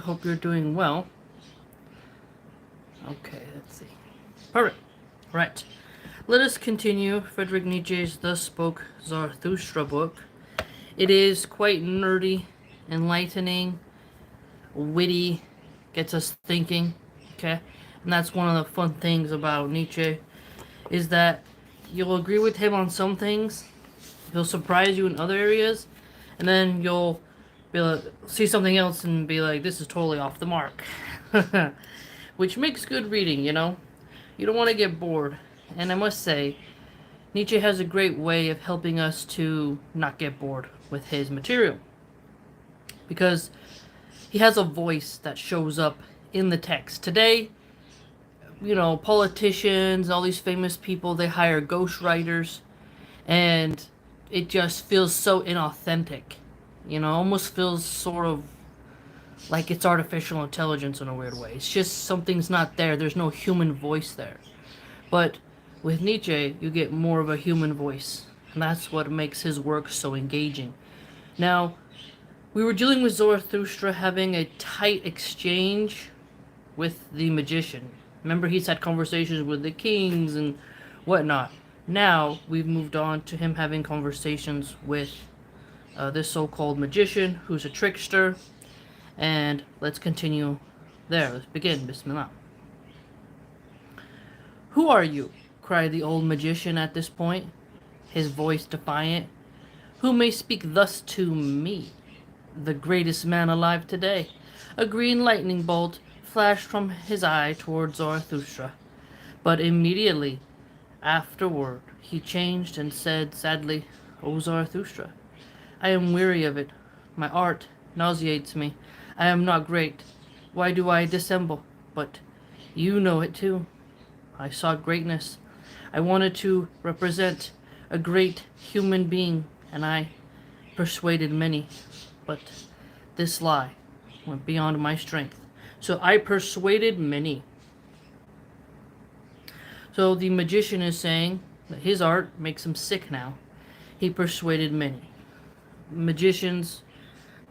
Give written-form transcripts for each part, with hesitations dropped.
Hope you're doing well. Okay, let's see. Perfect. Right. Let us continue Friedrich Nietzsche's Thus Spoke Zarathustra book. It is quite nerdy, enlightening, witty, gets us thinking. Okay? And that's one of the fun things about Nietzsche, is that you'll agree with him on some things, he'll surprise you in other areas, and then you'll be like, see something else and be like, this is totally off the mark. Which makes good reading, you know? You don't want to get bored. And I must say, Nietzsche has a great way of helping us to not get bored with his material. Because he has a voice that shows up in the text. Today, you know, politicians, all these famous people, they hire ghostwriters, and it just feels so inauthentic. You know, almost feels sort of like it's artificial intelligence in a weird way. It's just something's not there. There's no human voice there. But with Nietzsche, you get more of a human voice. And that's what makes his work so engaging. Now, we were dealing with Zarathustra having a tight exchange with the magician. Remember, he's had conversations with the kings and whatnot. Now, we've moved on to him having conversations with this so-called magician, who's a trickster. And let's continue there. Let's begin. Bismillah. Who are you? Cried the old magician at this point, his voice defiant. Who may speak thus to me, the greatest man alive today? A green lightning bolt flashed from his eye towards Zarathustra, but immediately afterward he changed and said sadly, O Zarathustra, I am weary of it. My art nauseates me. I am not great. Why do I dissemble? But you know it too. I sought greatness. I wanted to represent a great human being, and I persuaded many. But this lie went beyond my strength. So I persuaded many. So the magician is saying that his art makes him sick now. He persuaded many. Magicians,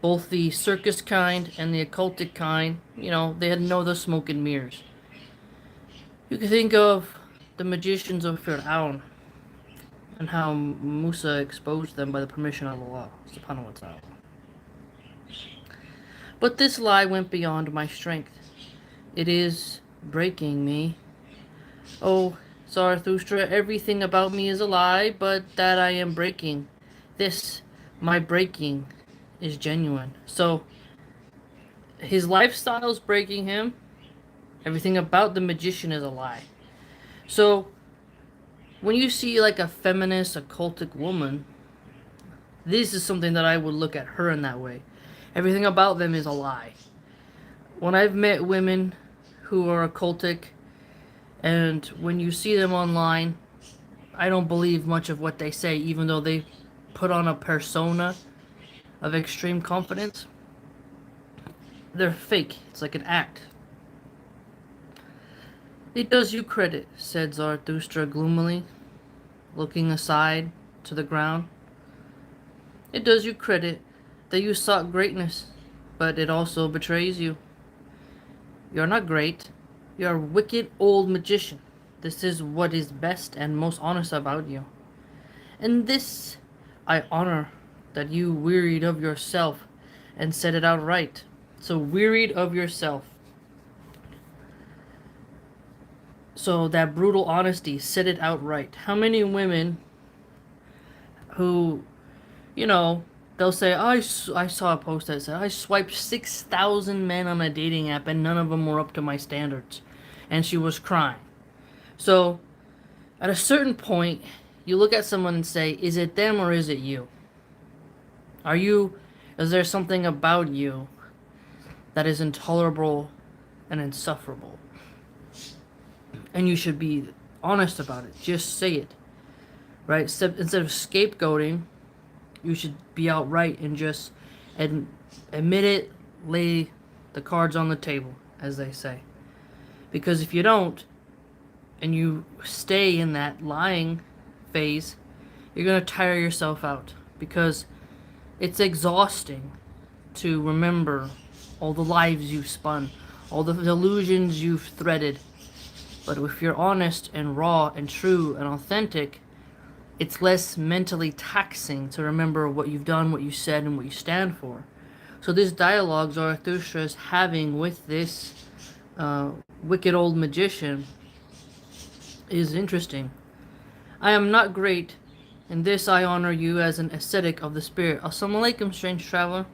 both the circus kind and the occultic kind, you know, they had no the smoke and mirrors. You can think of the magicians of Fir'aun and how Musa exposed them by the permission of Allah, subhanahu wa ta'ala. But this lie went beyond my strength. It is breaking me. Oh, Zarathustra, everything about me is a lie, but that I am breaking. This, my breaking, is genuine. So, his lifestyle is breaking him. Everything about the magician is a lie. So, when you see like a feminist, occultic woman, this is something that I would look at her in that way. Everything about them is a lie. When I've met women who are occultic, and when you see them online, I don't believe much of what they say, even though they put on a persona of extreme confidence. They're fake. It's like an act. It does you credit, said Zarathustra gloomily, looking aside to the ground. It does you credit that you sought greatness, but it also betrays you. You're not great. You're a wicked old magician. This is what is best and most honest about you. And this I honor, that you wearied of yourself and said it outright. So wearied of yourself. So that brutal honesty, said it outright. How many women who, you know, they'll say, oh, I saw a post that said, I swiped 6,000 men on a dating app and none of them were up to my standards. And she was crying. So, at a certain point, you look at someone and say, is it them or is it you? Is there something about you that is intolerable and insufferable? And you should be honest about it. Just say it. Right? Instead of scapegoating, you should be outright and just admit it, lay the cards on the table, as they say. Because if you don't, and you stay in that lying phase, you're going to tire yourself out. Because it's exhausting to remember all the lives you've spun, all the illusions you've threaded. But if you're honest and raw and true and authentic, it's less mentally taxing to remember what you've done, what you said, and what you stand for. So this dialogue Zarathustra is having with this wicked old magician is interesting. I am not great. In this I honor you as an ascetic of the spirit. Assalamu alaikum, strange traveler.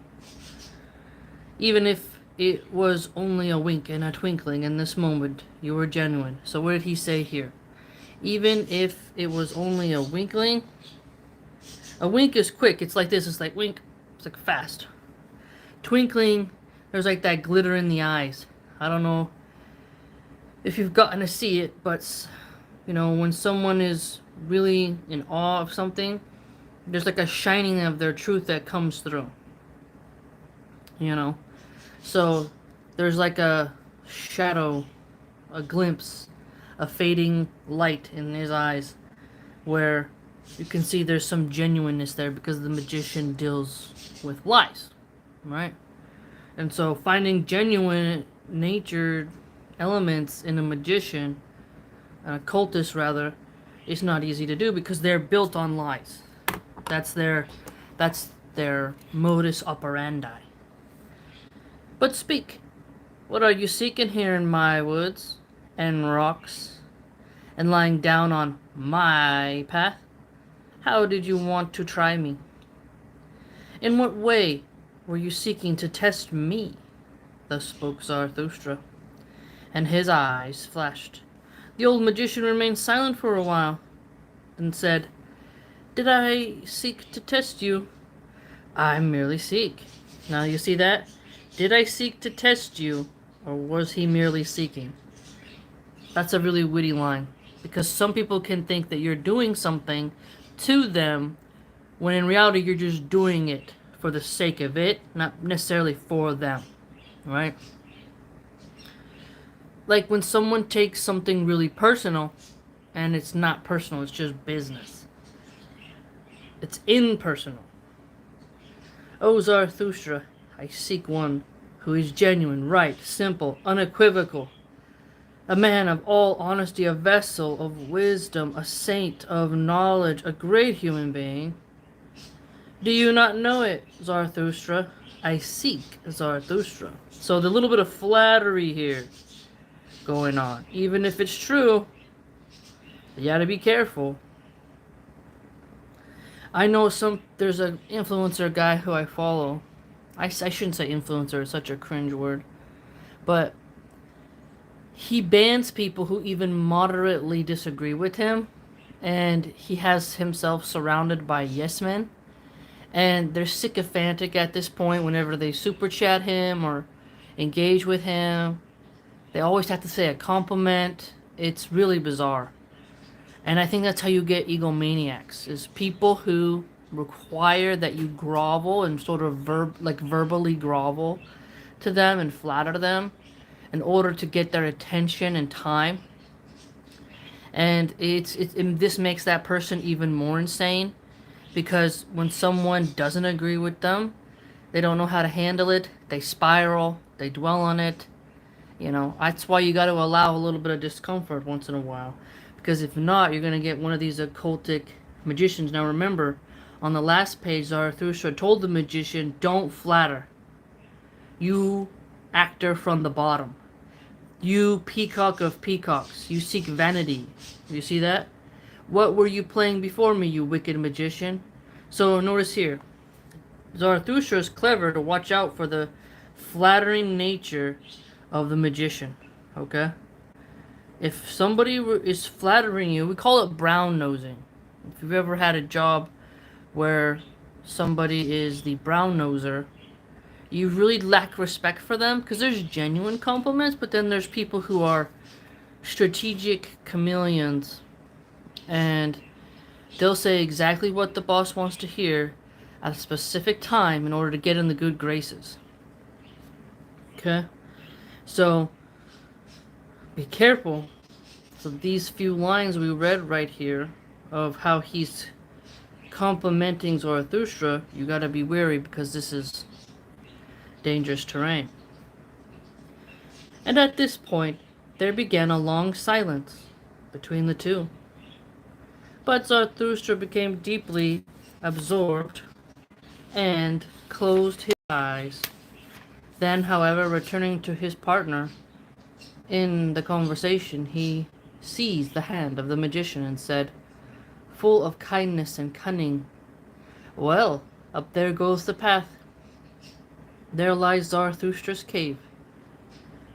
Even if it was only a wink and a twinkling in this moment, you were genuine. So what did he say here? Even if it was only a winkling. A wink is quick. It's like this. It's like wink. It's like fast. Twinkling, there's like that glitter in the eyes. I don't know if you've gotten to see it, but you know, when someone is really in awe of something, there's like a shining of their truth that comes through. You know? So there's like a shadow, a glimpse, a fading light in his eyes where you can see there's some genuineness there because the magician deals with lies, right? And so finding genuine natured elements in a magician, an occultist rather, is not easy to do because they're built on lies. That's their modus operandi. But speak, what are you seeking here in my woods and rocks and lying down on my path? How did you want to try me? In what way were you seeking to test me? Thus spoke Zarathustra, and his eyes flashed. The old magician remained silent for a while, and said, Did I seek to test you? I merely seek. Now you see that? Did I seek to test you, or was he merely seeking? That's a really witty line, because some people can think that you're doing something to them, when in reality you're just doing it for the sake of it, not necessarily for them, right? Like when someone takes something really personal, and it's not personal, it's just business. It's impersonal. O Zarathustra, I seek one who is genuine, right, simple, unequivocal, a man of all honesty, a vessel of wisdom, a saint of knowledge, a great human being. Do you not know it, Zarathustra? I seek Zarathustra. So the little bit of flattery here going on. Even if it's true, you gotta be careful. I know there's an influencer guy who I follow. I shouldn't say influencer, it's such a cringe word. But he bans people who even moderately disagree with him. And he has himself surrounded by yes men. And they're sycophantic at this point whenever they super chat him or engage with him. They always have to say a compliment. It's really bizarre. And I think that's how you get egomaniacs, is people who require that you grovel and sort of verbally grovel to them and flatter them in order to get their attention and time. And this makes that person even more insane, because when someone doesn't agree with them, they don't know how to handle it, they spiral, they dwell on it. You know, that's why you got to allow a little bit of discomfort once in a while. Because if not, you're going to get one of these occultic magicians. Now remember, on the last page, Zarathustra told the magician, don't flatter. You actor from the bottom. You peacock of peacocks. You seek vanity. You see that? What were you playing before me, you wicked magician? So notice here, Zarathustra is clever to watch out for the flattering nature of the magician. Okay? If somebody is flattering you, we call it brown nosing. If you've ever had a job where somebody is the brown noser, you really lack respect for them, because there's genuine compliments, but then there's people who are strategic chameleons, and they'll say exactly what the boss wants to hear at a specific time in order to get in the good graces. Okay? So be careful. So these few lines we read right here of how he's complimenting Zarathustra, you gotta be wary, because this is dangerous terrain. And at this point, there began a long silence between the two. But Zarathustra became deeply absorbed and closed his eyes. Then, however, returning to his partner in the conversation, he seized the hand of the magician and said, full of kindness and cunning, "Well, up there goes the path. There lies Zarathustra's cave.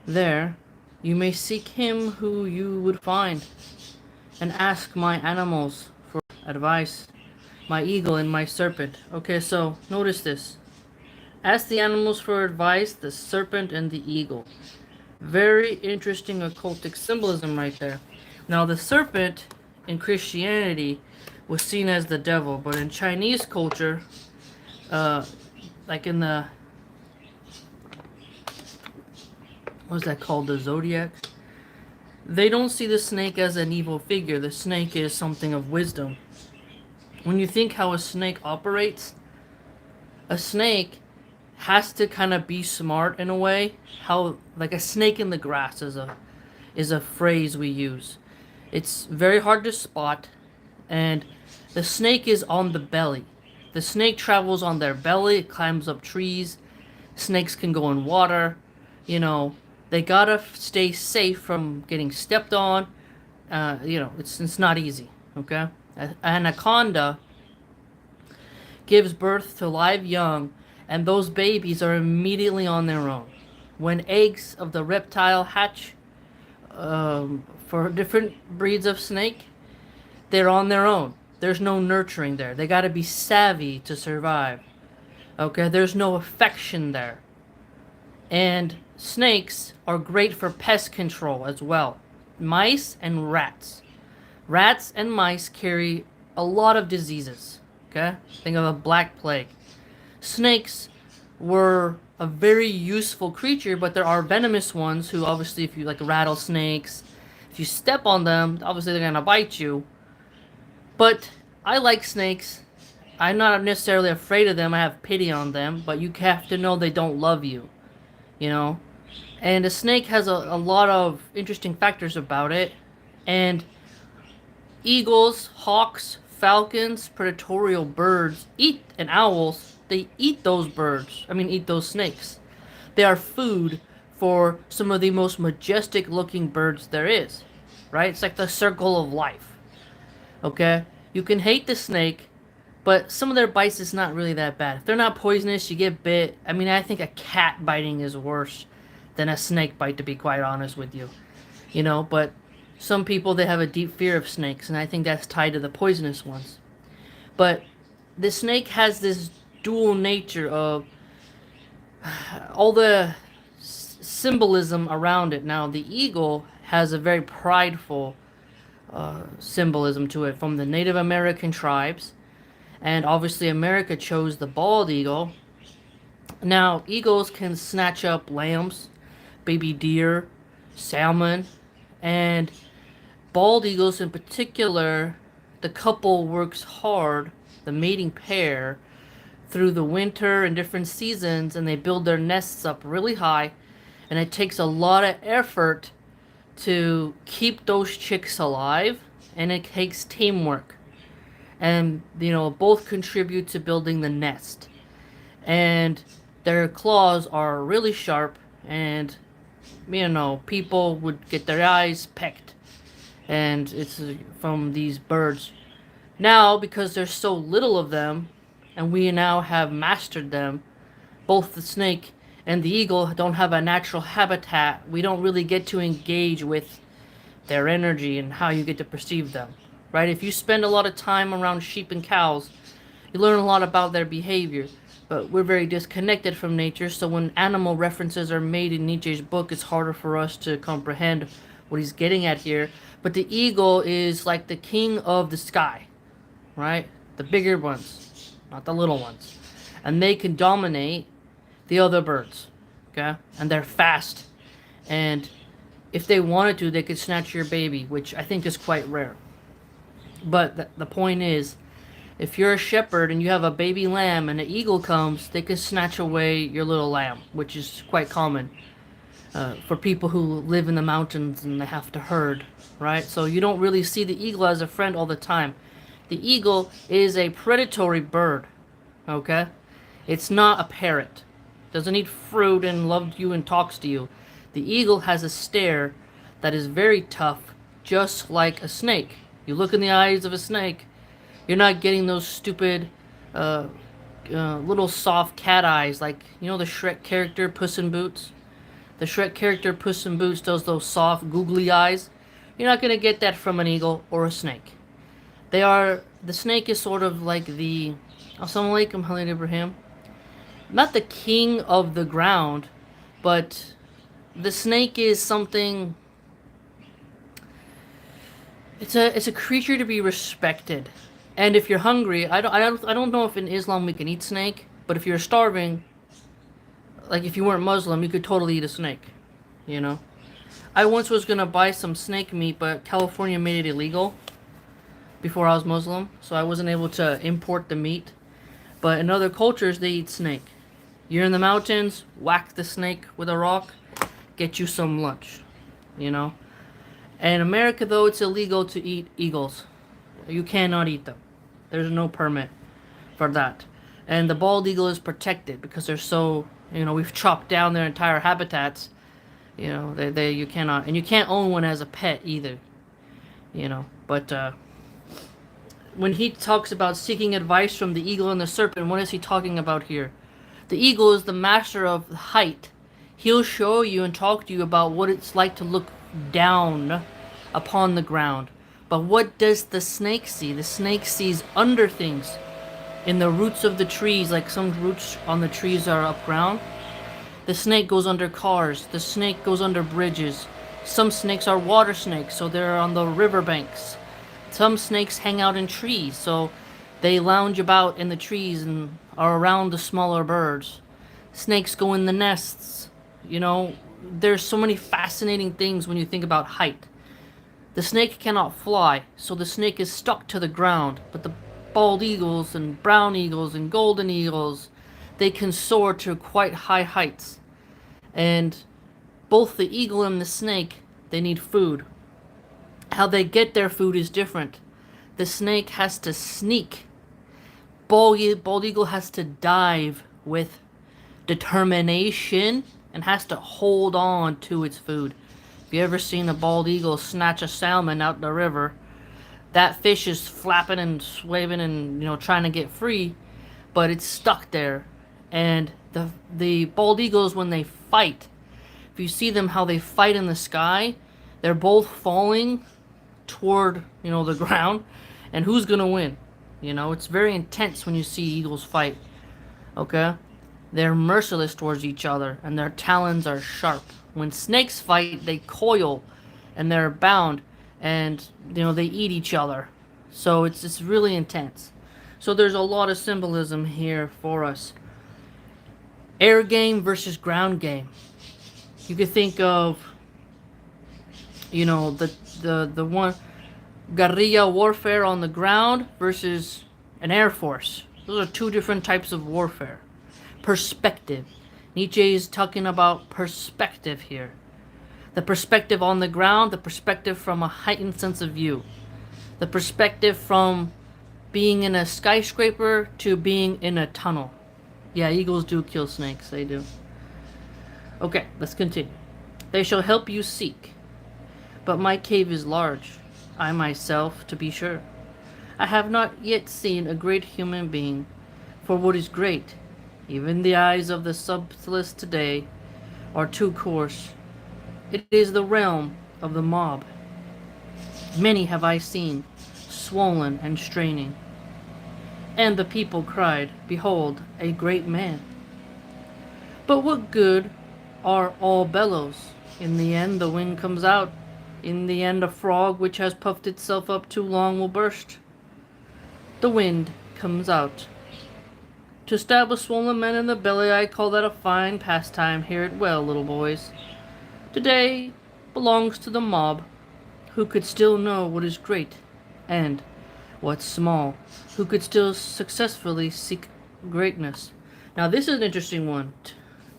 There you may seek him who you would find, and ask my animals for advice, my eagle and my serpent." Okay, so notice this. Ask the animals for advice, the serpent and the eagle. Very interesting occultic symbolism right there. Now, the serpent in Christianity was seen as the devil, but in Chinese culture, like in the, what's that called, the zodiac? They don't see the snake as an evil figure. The snake is something of wisdom. When you think how a snake operates, a snake has to kind of be smart in a way. How, like a snake in the grass is a phrase we use. It's very hard to spot, and the snake is on the belly. The snake travels on their belly, it climbs up trees. Snakes can go in water. You know, they gotta stay safe from getting stepped on. It's not easy. Okay, an anaconda gives birth to live young, and those babies are immediately on their own. When eggs of the reptile hatch, for different breeds of snake, they're on their own. There's no nurturing there. They got to be savvy to survive. Okay, there's no affection there. And snakes are great for pest control as well. Mice and rats. Rats and mice carry a lot of diseases. Okay, think of a black plague. Snakes were a very useful creature, but there are venomous ones who, obviously, if you like rattlesnakes, if you step on them, obviously they're gonna bite you. But I like snakes. I'm not necessarily afraid of them. I have pity on them, but you have to know they don't love you, you know. And a snake has a lot of interesting factors about it. And eagles, hawks, falcons, predatorial birds and owls, they eat those birds. Eat those snakes. They are food for some of the most majestic looking birds there is, right? It's like the circle of life. Okay? You can hate the snake, but some of their bites is not really that bad. If they're not poisonous, you get bit. I think a cat biting is worse than a snake bite, to be quite honest with you. You know, but some people, they have a deep fear of snakes, and I think that's tied to the poisonous ones. But the snake has this dual nature of all the symbolism around it. Now, the eagle has a very prideful symbolism to it from the Native American tribes, and obviously America chose the bald eagle. Now, eagles can snatch up lambs, baby deer, salmon, and bald eagles in particular, the couple works hard, the mating pair, through the winter and different seasons, and they build their nests up really high, and it takes a lot of effort to keep those chicks alive, and it takes teamwork. And, both contribute to building the nest. And their claws are really sharp, and, people would get their eyes pecked. And it's from these birds. Now, because there's so little of them, and we now have mastered them, both the snake and the eagle don't have a natural habitat. We don't really get to engage with their energy and how you get to perceive them, right? If you spend a lot of time around sheep and cows, you learn a lot about their behavior. But we're very disconnected from nature, so when animal references are made in Nietzsche's book, it's harder for us to comprehend what he's getting at here. But the eagle is like the king of the sky, right? The bigger ones, not the little ones. And they can dominate the other birds, okay? And they're fast. And if they wanted to, they could snatch your baby, which I think is quite rare. But the point is, if you're a shepherd and you have a baby lamb and an eagle comes, they can snatch away your little lamb, which is quite common. for people who live in the mountains and they have to herd, right? So you don't really see the eagle as a friend all the time. The eagle is a predatory bird, okay? It's not a parrot. Doesn't eat fruit and loves you and talks to you. The eagle has a stare that is very tough, just like a snake. You look in the eyes of a snake, you're not getting those stupid, uh, little soft cat eyes like, you know, the Shrek character Puss in Boots? The Shrek character Puss in Boots does those soft, googly eyes. You're not going to get that from an eagle or a snake. The snake is sort of like the, Assalamu alaikum, Halil Ibrahim. Not the king of the ground, but the snake is something, it's a creature to be respected. And if you're hungry, I don't know if in Islam we can eat snake, but if you're starving, like if you weren't Muslim, you could totally eat a snake, you know? I once was gonna buy some snake meat, but California made it illegal before I was Muslim, so I wasn't able to import the meat. But in other cultures, they eat snake. You're in the mountains, whack the snake with a rock, get you some lunch, you know? And in America, though, it's illegal to eat eagles. You cannot eat them. There's no permit for that. And the bald eagle is protected because they're so, you know, we've chopped down their entire habitats. You know, you cannot, and you can't own one as a pet either. You know, but when he talks about seeking advice from the eagle and the serpent, what is he talking about here? The eagle is the master of height. He'll show you and talk to you about what it's like to look down upon the ground. But what does the snake see? The snake sees under things, in the roots of the trees, like some roots on the trees are up ground. The snake goes under cars. The snake goes under bridges. Some snakes are water snakes, so they're on the riverbanks. Some snakes hang out in trees, so they lounge about in the trees and are around the smaller birds. Snakes go in the nests. You know, there's so many fascinating things when you think about height. The snake cannot fly, so the snake is stuck to the ground. But the bald eagles and brown eagles and golden eagles, they can soar to quite high heights. And both the eagle and the snake, they need food. How they get their food is different. The snake has to sneak. Bald eagle has to dive with determination and has to hold on to its food. If you ever seen a bald eagle snatch a salmon out the river, that fish is flapping and swaying and, you know, trying to get free, but it's stuck there. And the bald eagles, when they fight, if you see them how they fight in the sky, they're both falling toward, you know, the ground, and who's gonna win? You know, it's very intense when you see eagles fight. Okay? They're merciless towards each other, and their talons are sharp. When snakes fight, they coil, and they're bound, and, you know, they eat each other. So it's really intense. So there's a lot of symbolism here for us. Air game versus ground game. You could think of, you know, the one guerrilla warfare on the ground versus an air force. Those are two different types of warfare. Perspective. Nietzsche is talking about perspective here. The perspective on the ground, the perspective from a heightened sense of view. The perspective from being in a skyscraper to being in a tunnel. Yeah, eagles do kill snakes, they do. Okay, let's continue. They shall help you seek. But my cave is large, I myself, to be sure. I have not yet seen a great human being, for what is great, even the eyes of the subtlest today, are too coarse. It is the realm of the mob. Many have I seen, swollen and straining. And the people cried, behold, a great man. But what good are all bellows? In the end the wind comes out. In the end a frog which has puffed itself up too long will burst. The wind comes out. To stab a swollen man in the belly, I call that a fine pastime. Hear it well, little boys. Today belongs to the mob, who could still know what is great, and what's small, who could still successfully seek greatness. Now this is an interesting one.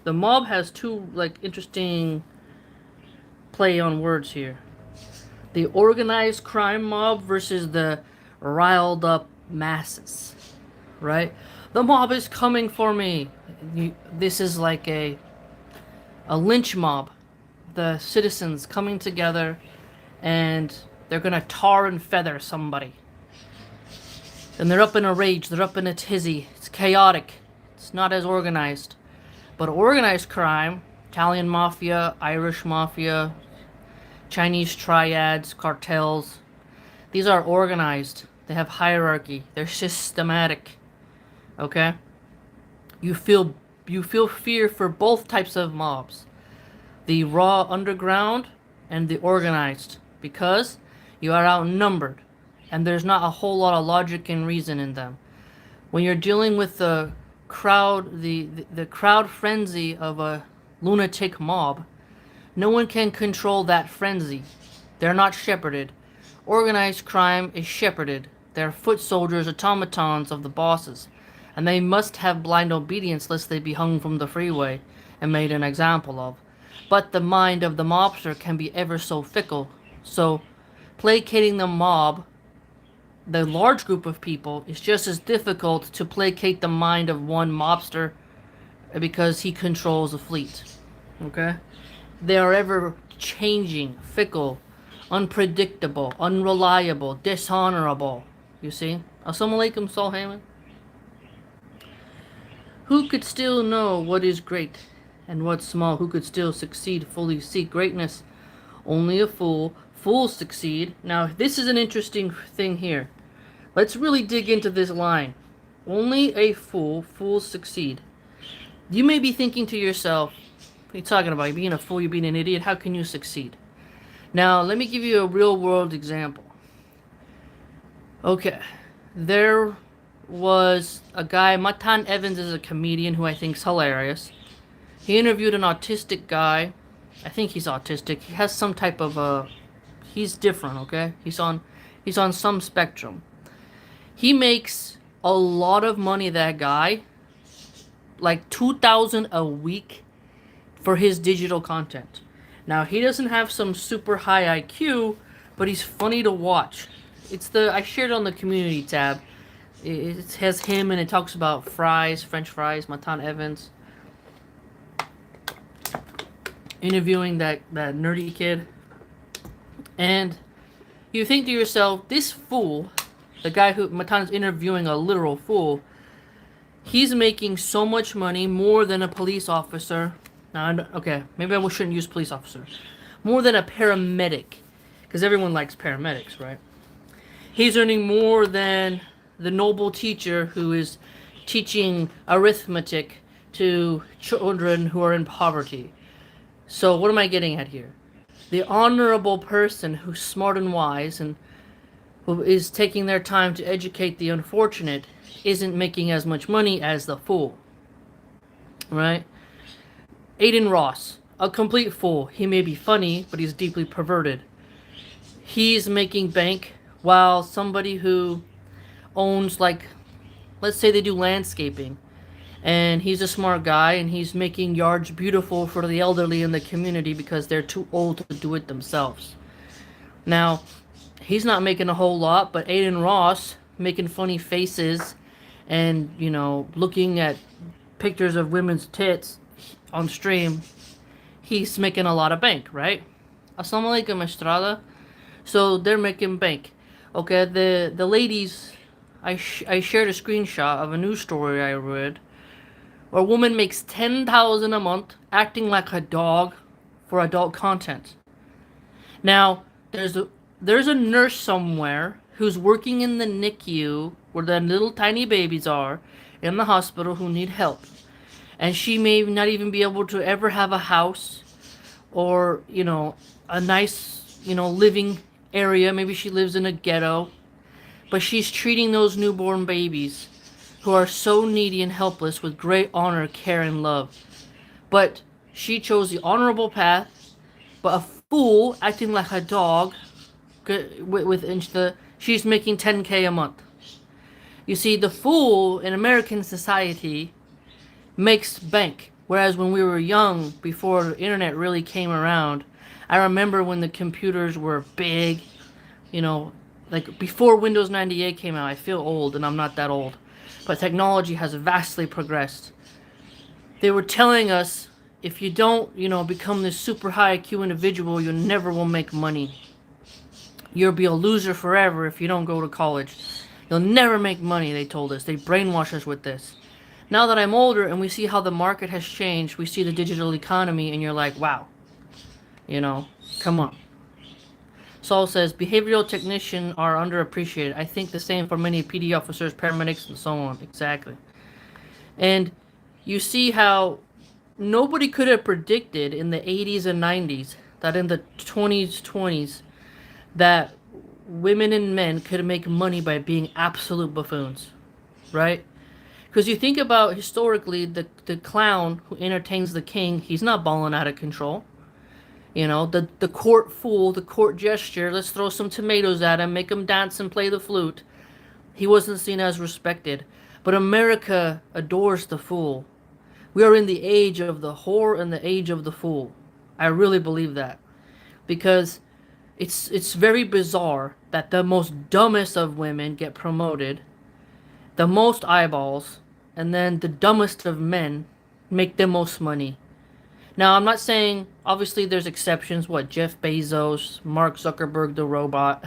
The mob has two, like, interesting play on words here. The organized crime mob versus the riled up masses, right? The mob is coming for me. This is like a lynch mob. The citizens coming together and they're gonna tar and feather somebody. And they're up in a rage, they're up in a tizzy. It's chaotic. It's not as organized. But organized crime, Italian mafia, Irish mafia, Chinese triads, cartels, these are organized. They have hierarchy. They're systematic. Okay? You feel fear for both types of mobs. The raw underground and the organized, because you are outnumbered and there's not a whole lot of logic and reason in them. When you're dealing with the crowd, the crowd frenzy of a lunatic mob, no one can control that frenzy. They're not shepherded. Organized crime is shepherded. They're foot soldiers, automatons of the bosses, and they must have blind obedience lest they be hung from the freeway and made an example of. But the mind of the mobster can be ever so fickle, so placating the mob, the large group of people, is just as difficult to placate the mind of one mobster because he controls a fleet. Okay? They are ever changing, fickle, unpredictable, unreliable, dishonorable. You see? Assalamu alaikum, Saul Heyman. Who could still know what is great and what's small? Who could still succeed, fully seek greatness? Only a fool. Fools succeed. Now, this is an interesting thing here. Let's really dig into this line. Only a fool. Fools succeed. You may be thinking to yourself, what are you talking about? You're being a fool, you're being an idiot. How can you succeed? Now, let me give you a real world example. Okay. There was a guy, Matan Evans is a comedian who I think is hilarious. He interviewed an autistic guy. I think he's autistic. He has some type of he's different, okay? He's on some spectrum. He makes a lot of money, that guy. Like $2,000 a week for his digital content. Now, he doesn't have some super high IQ, but he's funny to watch. I shared it on the community tab. It has him and it talks about fries, French fries, Matan Evans. Interviewing that nerdy kid. And you think to yourself, this fool, the guy who Matan's interviewing, a literal fool, he's making so much money, more than a police officer. Now, okay, maybe I shouldn't use police officer. More than a paramedic, because everyone likes paramedics, right? He's earning more than the noble teacher who is teaching arithmetic to children who are in poverty. So what am I getting at here? The honorable person who's smart and wise and who is taking their time to educate the unfortunate isn't making as much money as the fool. Right? Aiden Ross, a complete fool. He may be funny, but he's deeply perverted. He's making bank while somebody who owns, like, let's say they do landscaping, and he's a smart guy and he's making yards beautiful for the elderly in the community because they're too old to do it themselves. Now, he's not making a whole lot, but Aiden Ross making funny faces and, looking at pictures of women's tits on stream, he's making a lot of bank, right? Assalamu alaikum, Estrada. So they're making bank. Okay, the ladies, I shared a screenshot of a news story I read where a woman makes $10,000 a month acting like a dog for adult content. Now, there's a nurse somewhere who's working in the NICU where the little tiny babies are in the hospital who need help. And she may not even be able to ever have a house or, a nice, living area. Maybe she lives in a ghetto. But she's treating those newborn babies who are so needy and helpless with great honor, care, and love. But she chose the honorable path, but a fool acting like a dog, she's making $10K a month. You see, the fool in American society makes bank, whereas when we were young, before the internet really came around, I remember when the computers were big, you know, like before Windows 98 came out. I feel old, and I'm not that old. But technology has vastly progressed. They were telling us if you don't, become this super high IQ individual, you never will make money. You'll be a loser forever if you don't go to college. You'll never make money, they told us. They brainwash us with this. Now that I'm older and we see how the market has changed, we see the digital economy, and you're like, wow, come on. Saul says, behavioral technicians are underappreciated. I think the same for many PD officers, paramedics, and so on. Exactly. And you see how nobody could have predicted in the 80s and 90s that in the 20s, that women and men could make money by being absolute buffoons, right? Because you think about historically, the clown who entertains the king, he's not balling out of control. The court fool, the court gesture, let's throw some tomatoes at him, make him dance and play the flute. He wasn't seen as respected. But America adores the fool. We are in the age of the whore and the age of the fool. I really believe that. Because it's very bizarre that the most dumbest of women get promoted, the most eyeballs, and then the dumbest of men make the most money. Now, I'm not saying, obviously there's exceptions, Jeff Bezos, Mark Zuckerberg the robot.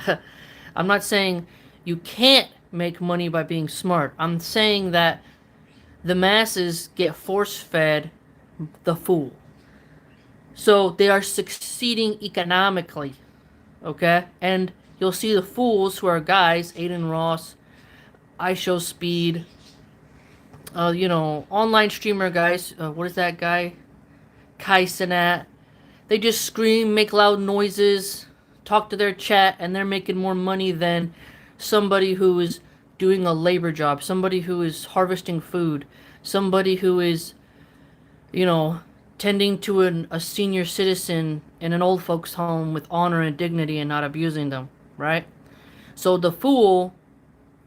I'm not saying you can't make money by being smart. I'm saying that the masses get force-fed the fool. So they are succeeding economically, okay? And you'll see the fools who are guys, Aiden Ross, iShowSpeed, online streamer guys, what is that guy? Kai Cenat. They just scream, make loud noises, talk to their chat, and they're making more money than somebody who is doing a labor job, somebody who is harvesting food, somebody who is, tending to a senior citizen in an old folks home with honor and dignity and not abusing them, right? So the fool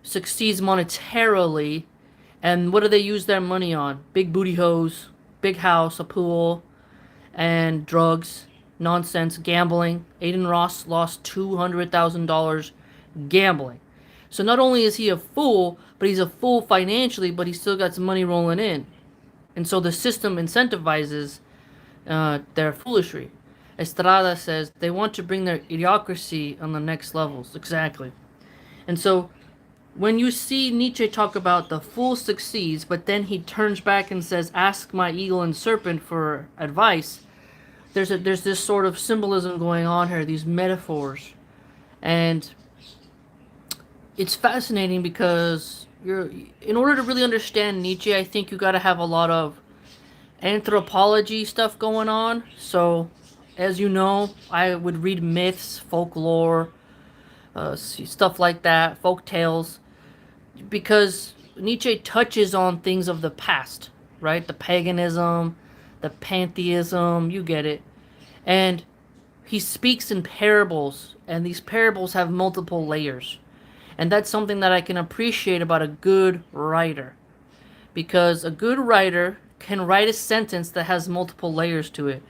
succeeds monetarily, and what do they use their money on? Big booty hose, big house, a pool, and drugs, nonsense, gambling. Aiden Ross lost $200,000 gambling. So not only is he a fool, but he's a fool financially, but he's still got some money rolling in. And so the system incentivizes their foolishry. Estrada says they want to bring their idiocracy on the next levels. Exactly. And so when you see Nietzsche talk about the fool succeeds, but then he turns back and says, ask my eagle and serpent for advice, there's this sort of symbolism going on here, these metaphors. And it's fascinating because in order to really understand Nietzsche, I think you got to have a lot of anthropology stuff going on. So, as you know, I would read myths, folklore, stuff like that, folk tales, because Nietzsche touches on things of the past, right? The paganism, the pantheism, you get it. And he speaks in parables, and these parables have multiple layers. And that's something that I can appreciate about a good writer. Because a good writer can write a sentence that has multiple layers to it.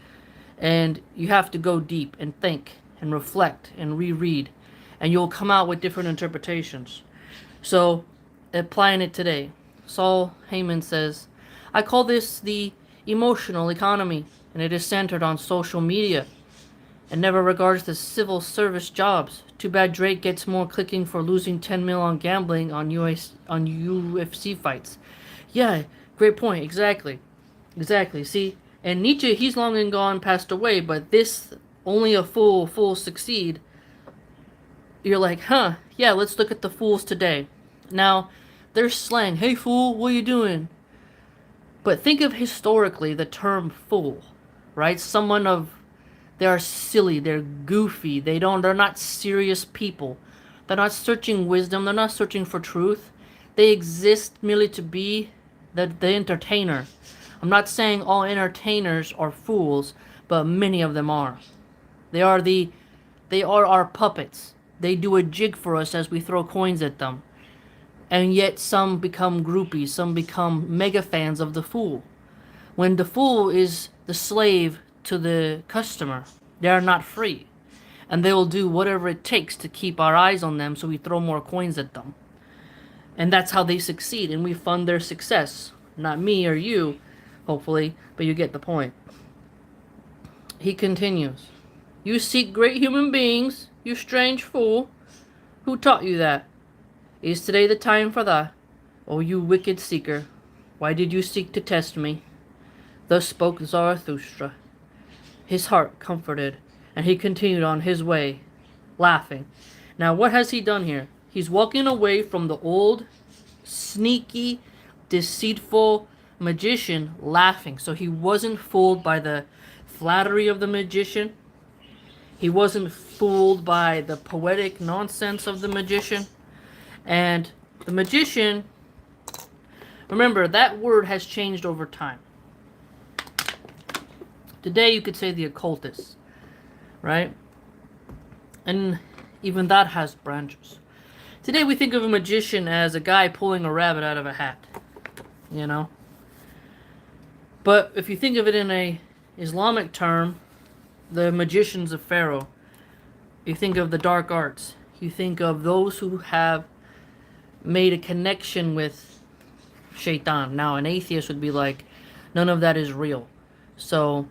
And you have to go deep and think and reflect and reread. And you'll come out with different interpretations. So, applying it today. Saul Heyman says, I call this the emotional economy, and it is centered on social media and never regards the civil service jobs. Too bad Drake gets more clicking for losing 10 mil on gambling on UFC fights. Yeah, great point. Exactly. See, and Nietzsche, he's long and gone, passed away, but this, only a fool succeed. You're like, huh, yeah, let's look at the fools today. Now, there's slang. Hey, fool, what are you doing? But think of historically the term fool, right? They are silly, they're goofy, they're not serious people. They're not searching wisdom, they're not searching for truth. They exist merely to be the entertainer. I'm not saying all entertainers are fools, but many of them are. They are our puppets. They do a jig for us as we throw coins at them. And yet some become groupies, some become mega fans of the fool. When the fool is the slave to the customer. They are not free. And they will do whatever it takes to keep our eyes on them, so we throw more coins at them. And that's how they succeed, and we fund their success. Not me or you, hopefully, but you get the point. He continues, "You seek great human beings, you strange fool. Who taught you that? Is today the time for that? O you wicked seeker, why did you seek to test me?" Thus spoke Zarathustra, his heart comforted, and he continued on his way, laughing. Now, what has he done here? He's walking away from the old, sneaky, deceitful magician, laughing. So he wasn't fooled by the flattery of the magician. He wasn't fooled by the poetic nonsense of the magician. And the magician, remember, that word has changed over time. Today you could say the occultist, right? And even that has branches. Today we think of a magician as a guy pulling a rabbit out of a hat, you know? But if you think of it in a Islamic term, the magicians of Pharaoh, you think of the dark arts, you think of those who have made a connection with Shaitan. Now an atheist would be like, none of that is real. So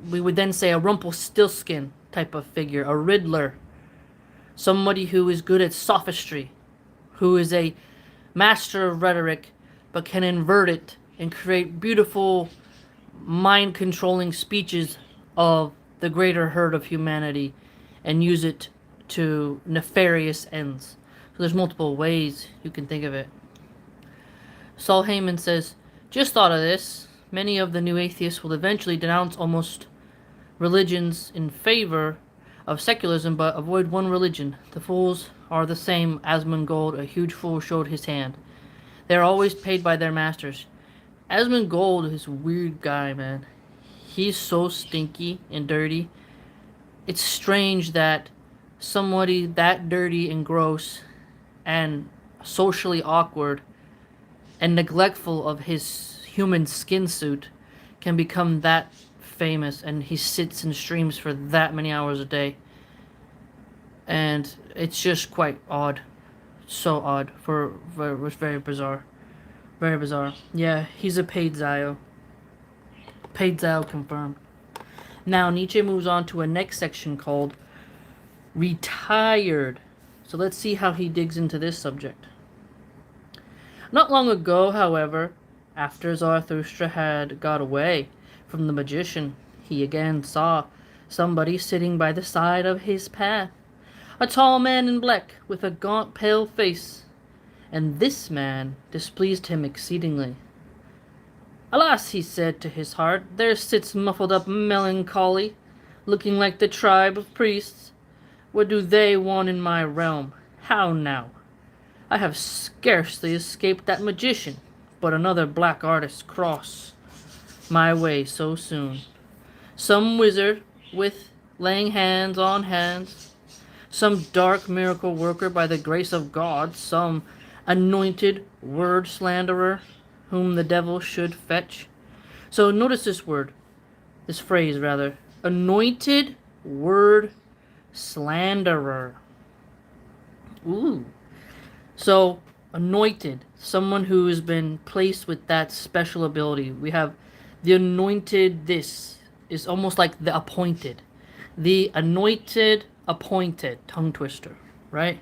we would then say a Rumpelstiltskin type of figure, a Riddler, somebody who is good at sophistry, who is a master of rhetoric, but can invert it and create beautiful, mind-controlling speeches of the greater herd of humanity and use it to nefarious ends. So there's multiple ways you can think of it. Saul Heyman says, "Just thought of this. Many of the new atheists will eventually denounce almost religions in favor of secularism, but avoid one religion. The fools are the same. Asmongold, a huge fool, showed his hand. They are always paid by their masters." Asmongold is a weird guy, man. He's so stinky and dirty. It's strange that somebody that dirty and gross and socially awkward and neglectful of his human skin suit can become that famous, and he sits and streams for that many hours a day. And it's just quite odd. So odd. It was very bizarre. Very bizarre. Yeah, he's a paid Zio. Paid Zio confirmed. Now, Nietzsche moves on to a next section called Retired. So let's see how he digs into this subject. Not long ago, however, after Zarathustra had got away from the magician, he again saw somebody sitting by the side of his path. A tall man in black, with a gaunt, pale face. And this man displeased him exceedingly. "Alas," he said to his heart, "there sits muffled up melancholy, looking like the tribe of priests. What do they want in my realm? How now? I have scarcely escaped that magician, but another black artist cross my way so soon. Some wizard with laying hands on hands, some dark miracle worker by the grace of God, some anointed word slanderer whom the devil should fetch." So notice this word, this phrase rather, anointed word slanderer. Ooh. So anointed, someone who has been placed with that special ability. We have the anointed. This is almost like the appointed. The anointed appointed, tongue twister, right?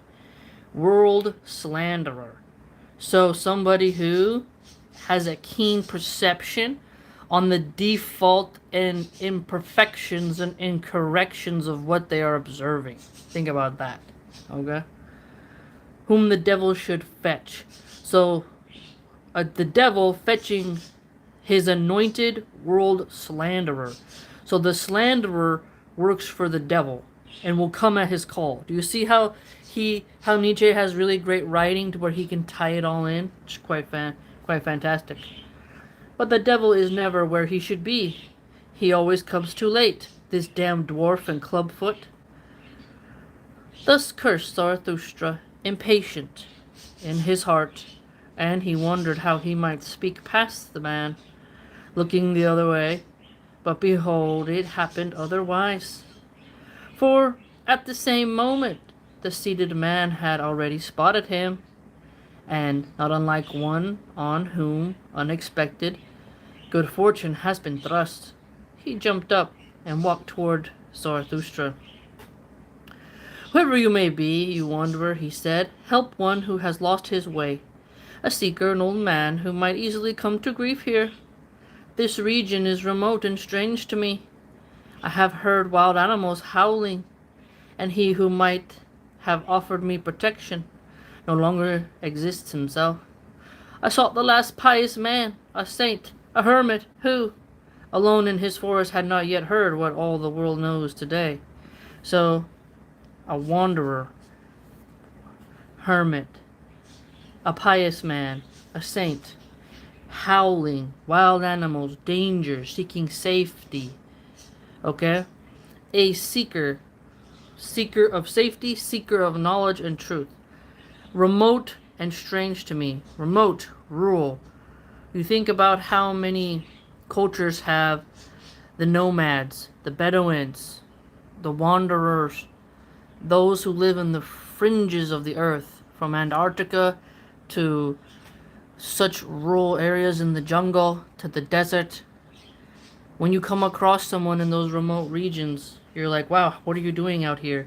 World slanderer. So somebody who has a keen perception on the default and imperfections and incorrections of what they are observing. Think about that. Okay? Whom the devil should fetch. So the devil fetching his anointed world slanderer. So the slanderer works for the devil and will come at his call. Do you see how Nietzsche has really great writing to where he can tie it all in? It's quite fantastic. But the devil is never where he should be. He always comes too late, this damn dwarf and clubfoot. Thus cursed Zarathustra, impatient in his heart, and he wondered how he might speak past the man, looking the other way. But behold, it happened otherwise. For at the same moment the seated man had already spotted him, and not unlike one on whom unexpected good fortune has been thrust, he jumped up and walked toward Zarathustra. "Whoever you may be, you wanderer," he said, "help one who has lost his way. A seeker, an old man, who might easily come to grief here. This region is remote and strange to me. I have heard wild animals howling, and he who might have offered me protection no longer exists himself. I sought the last pious man, a saint, a hermit, who, alone in his forest, had not yet heard what all the world knows today. So, a wanderer, hermit, a pious man, a saint, howling, wild animals, danger, seeking safety. Okay? A seeker, seeker of safety, seeker of knowledge and truth. Remote and strange to me. Remote, rural. You think about how many cultures have the nomads, the Bedouins, the wanderers, those who live in the fringes of the earth, from Antarctica to such rural areas in the jungle to the desert. When you come across someone in those remote regions, you're like, wow, what are you doing out here?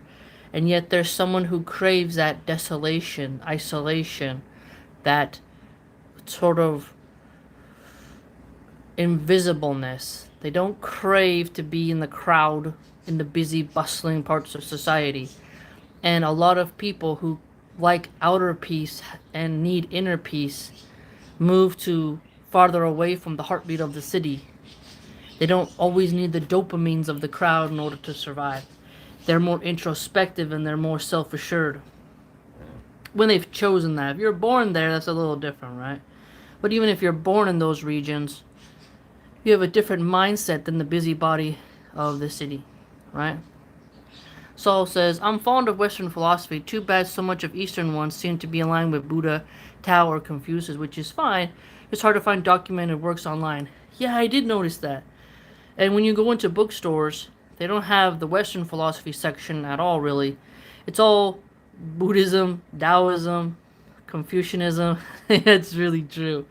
And yet there's someone who craves that desolation, isolation, that sort of invisibleness. They don't crave to be in the crowd, in the busy, bustling parts of society. And a lot of people who like outer peace and need inner peace move to farther away from the heartbeat of the city. They don't always need the dopamines of the crowd in order to survive. They're more introspective and they're more self-assured. When they've chosen that. If you're born there, that's a little different, right? But even if you're born in those regions, you have a different mindset than the busybody of the city, right? Saul says, I'm fond of Western philosophy. Too bad so much of Eastern ones seem to be aligned with Buddha, Tao, or Confucius, which is fine. It's hard to find documented works online. Yeah, I did notice that. And when you go into bookstores, they don't have the Western philosophy section at all, really. It's all Buddhism, Taoism, Confucianism. It's really true.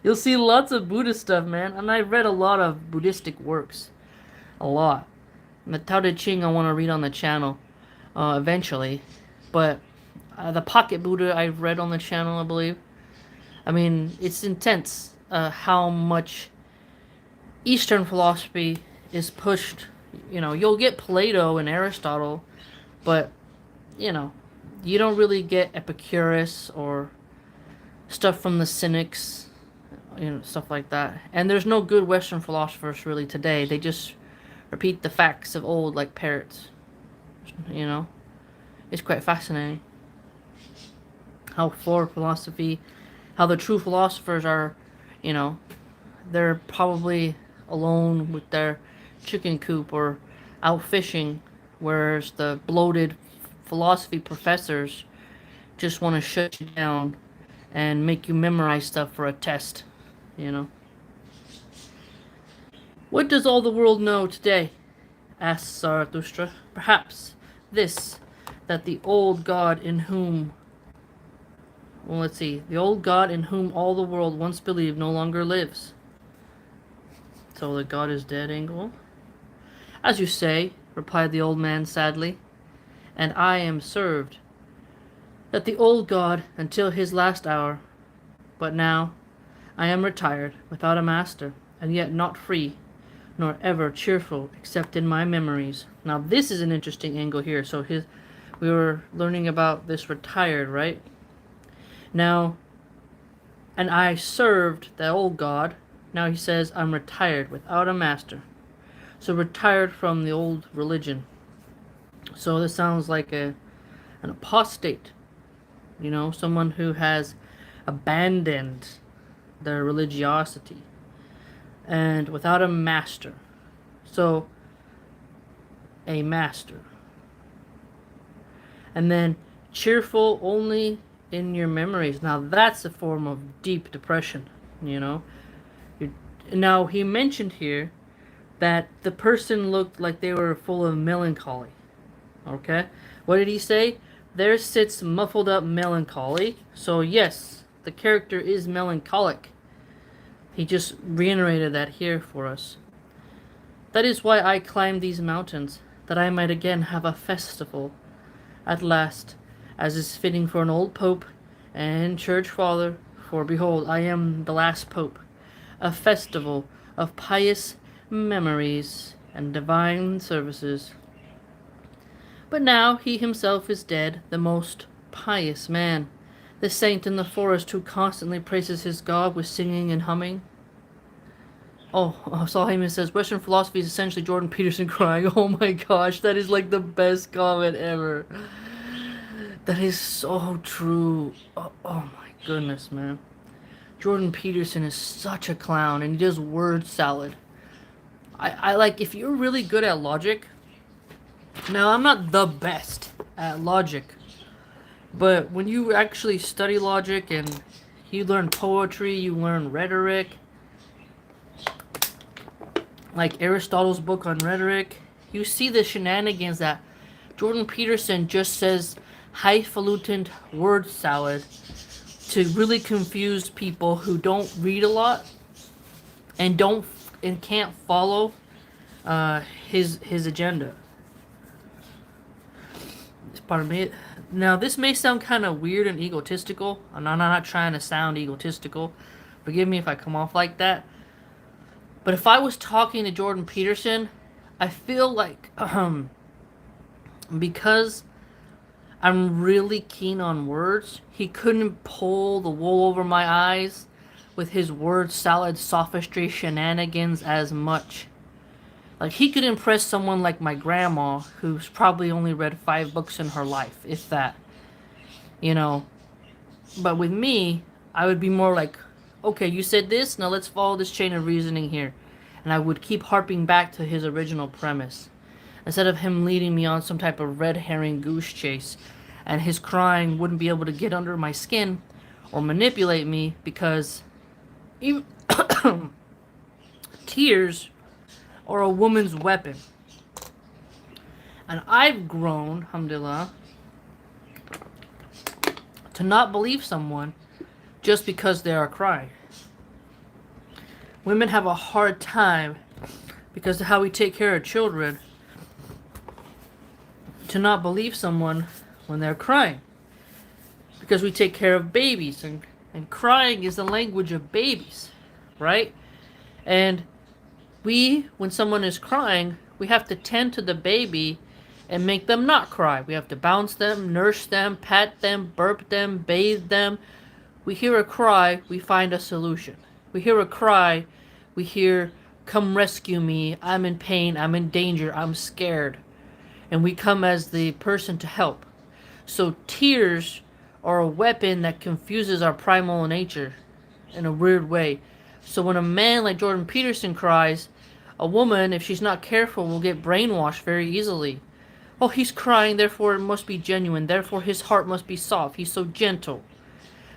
You'll see lots of Buddhist stuff, man. And I've read a lot of Buddhistic works. A lot. And the Tao Te Ching I want to read on the channel eventually. But the Pocket Buddha I've read on the channel, I believe. I mean, it's intense how much Eastern philosophy is pushed. You know, you'll get Plato and Aristotle, but, you know, you don't really get Epicurus or stuff from the Cynics, you know, stuff like that. And there's no good Western philosophers really today. They just repeat the facts of old like parrots. You know, it's quite fascinating how for philosophy, how the true philosophers are, you know, they're probably alone with their chicken coop or out fishing, whereas the bloated philosophy professors just want to shut you down and make you memorize stuff for a test, you know. What does all the world know today? Asked Zarathustra. Perhaps this, that the old God in whom, well, let's see, the old God in whom all the world once believed no longer lives. So the God is dead, Engel? As you say, replied the old man sadly, and I am served. That the old God until his last hour, but now I am retired, without a master, and yet not free, nor ever cheerful, except in my memories. Now this is an interesting angle here. So we were learning about this retired, right? Now, and I served the old God. Now he says, I'm retired, without a master. So retired from the old religion. So this sounds like an apostate. You know, someone who has abandoned their religiosity. And without a master. So, a master. And then, cheerful only in your memories. Now, that's a form of deep depression, you know. Now, he mentioned here that the person looked like they were full of melancholy. Okay? What did he say? There sits muffled up melancholy. So, yes, the character is melancholic. He just reiterated that here for us. That is why I climb these mountains, that I might again have a festival at last, as is fitting for an old pope and church father, for behold, I am the last pope, a festival of pious memories and divine services. But now he himself is dead, the most pious man, the saint in the forest who constantly praises his God with singing and humming. Saul Heyman says, Western philosophy is essentially Jordan Peterson crying. Oh my gosh, that is like the best comment ever. That is so true. Oh my goodness, man. Jordan Peterson is such a clown, and he does word salad. I like, if you're really good at logic. Now, I'm not the best at logic, but when you actually study logic and you learn poetry, you learn rhetoric, like Aristotle's book on rhetoric, you see the shenanigans that Jordan Peterson just says highfalutin word salad to really confuse people who don't read a lot and can't follow his agenda. Pardon me. Now, this may sound kind of weird and egotistical. I'm not trying to sound egotistical. Forgive me if I come off like that. But if I was talking to Jordan Peterson, I feel like because I'm really keen on words, he couldn't pull the wool over my eyes with his word salad sophistry shenanigans as much. Like, he could impress someone like my grandma, who's probably only read 5 books in her life, if that. You know. But with me, I would be more like, okay, you said this, now let's follow this chain of reasoning here. And I would keep harping back to his original premise, instead of him leading me on some type of red herring goose chase. And his crying wouldn't be able to get under my skin or manipulate me, because even tears are a woman's weapon. And I've grown, alhamdulillah, to not believe someone just because they are crying. Women have a hard time, because of how we take care of children, to not believe someone when they're crying. Because we take care of babies, and crying is the language of babies, right? And when someone is crying, we have to tend to the baby and make them not cry. We have to bounce them, nurse them, pat them, burp them, bathe them. We hear a cry, we find a solution. We hear a cry, we hear, come rescue me, I'm in pain, I'm in danger, I'm scared. And we come as the person to help. So tears are a weapon that confuses our primal nature in a weird way. So when a man like Jordan Peterson cries, a woman, if she's not careful, will get brainwashed very easily. Oh, he's crying, therefore it must be genuine, therefore his heart must be soft, he's so gentle.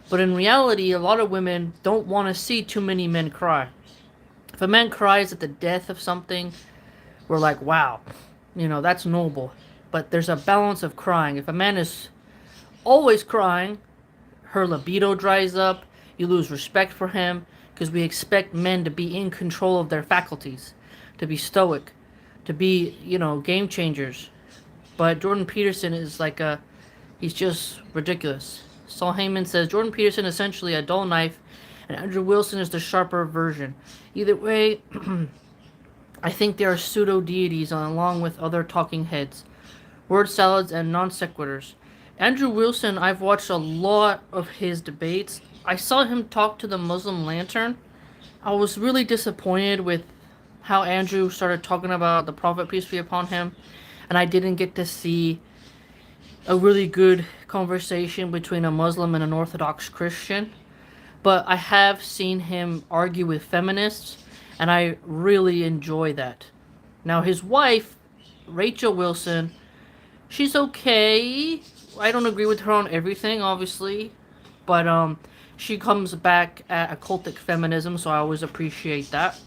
But in reality, a lot of women don't want to see too many men cry. If a man cries at the death of something, we're like, wow, that's noble. But there's a balance of crying. If a man is always crying, her libido dries up, you lose respect for him, because we expect men to be in control of their faculties, to be stoic, to be, game changers. But Jordan Peterson is he's just ridiculous. Saul Heyman says, Jordan Peterson is essentially a dull knife, and Andrew Wilson is the sharper version. Either way, I think they are pseudo-deities along with other talking heads, word salads, and non sequiturs. Andrew Wilson, I've watched a lot of his debates. I saw him talk to the Muslim Lantern. I was really disappointed with how Andrew started talking about the Prophet, peace be upon him, and I didn't get to see a really good conversation between a Muslim and an Orthodox Christian. But I have seen him argue with feminists, and I really enjoy that. Now, his wife, Rachel Wilson, she's okay. I don't agree with her on everything, obviously, but she comes back at occultic feminism, so I always appreciate that.